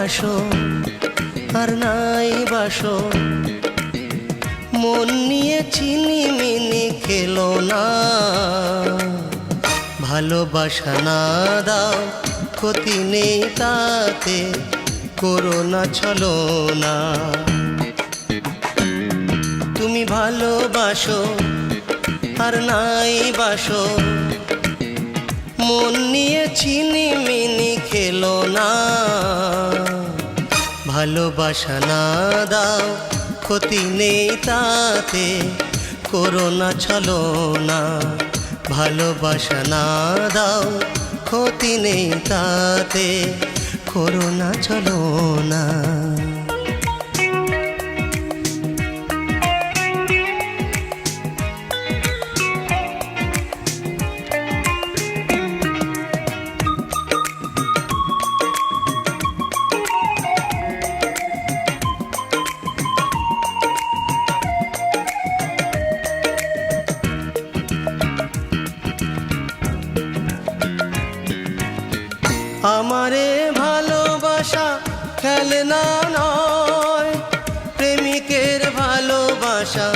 বাসো আর নাই বাসো, মন নিয়ে চিনি মিনি খেলো না। ভালোবাসা না দাও, ক্ষতি নেই তাতে, করো না ছলনা। তুমি ভালোবাসো আর নাই বাসো, মন নিয়ে চিনি মিনি খেলো না। ভালোবাসা না দাও, ক্ষতি নেই তাতে, করো না ছলনা। ভালোবাসা না দাও, ক্ষতি নেই তাতে, করো না ছলনা। আমারে ভালোবাসা খেলনা নয়, প্রেমিকের ভালোবাসা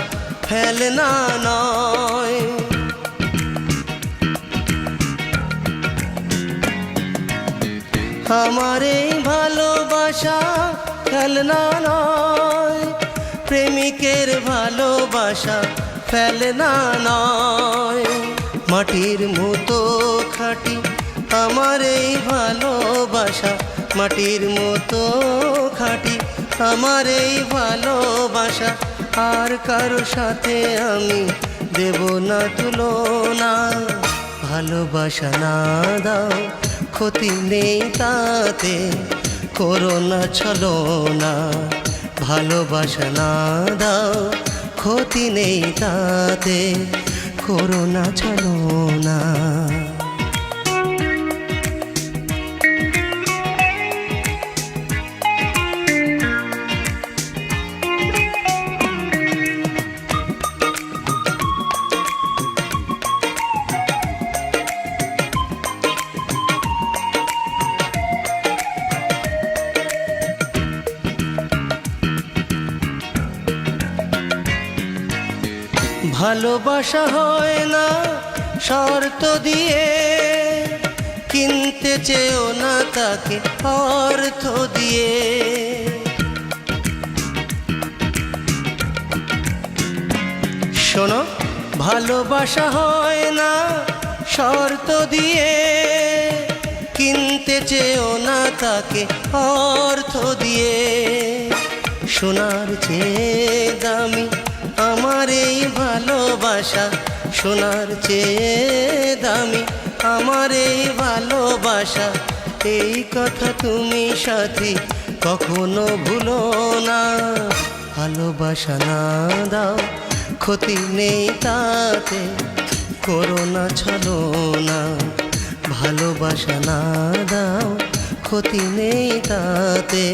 খেলনা নয়। আমারে ভালোবাসা খেলনা নয়, প্রেমিকের ভালোবাসা খেলনা নয়। মাটির মতো খাঁটি আমার এই ভালোবাসা, মাটির মতো খাঁটি আমার এই ভালোবাসা। আর কারো সাথে আমি দেব না তুলনা। ভালোবাসা না দাও, ক্ষতি নেই তাতে, করো না ছলনা। ভালোবাসা না দাও, ক্ষতি নেই তাতে, করো না ছলনা। ভালোবাসা হয় না শর্ত দিয়ে, কিনতে চেয়েও না তাকে অর্থ দিয়ে। শোনো, ভালোবাসা হয় না শর্ত দিয়ে, কিনতে চেয়েও না তাকে অর্থ দিয়ে। সোনার চেয়ে দামি আমার এই ভালোবাসা, সোনার চেয়ে দামি আমার এই ভালোবাসা। এই কথা তুমি সাথী কখনো ভুলো না। ভালোবাসা না দাও, ক্ষতি নেই তাতে, করো না ছলনা। ভালোবাসা না দাও, ক্ষতি নেই তাতে,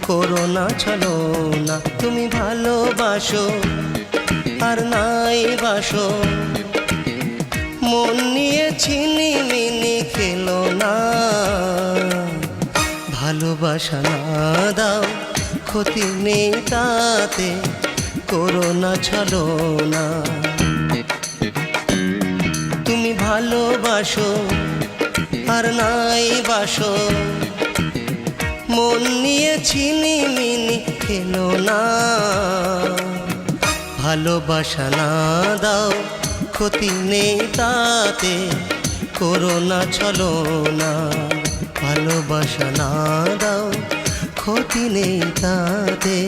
করো না ছলনা। তুমি ভালোবাসো আর নাই বাসো, মন নিয়ে চিনি মিনি খেলো না। ভালোবাসা না দাও, ক্ষতি নেই তাতে, করো না ছলনা। তুমি ভালোবাসো আর নাই বাসো, মন নিয়ে চিনি মিনি খেলো না। ভালোবাসা না দাও, ক্ষতি নেই তাতে, করো না ছলনা। ভালোবাসা না দাও, ক্ষতি নেই তাতে,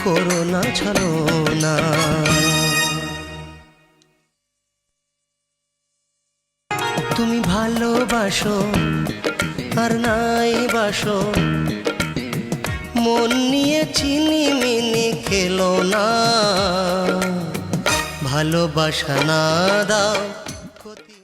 করো না ছলনা। তুমি ভালোবাসো আর নাই বাসো, মন নিয়ে চিনি মিনি খেলো না। ভালোবাসা না দাও, ক্ষতি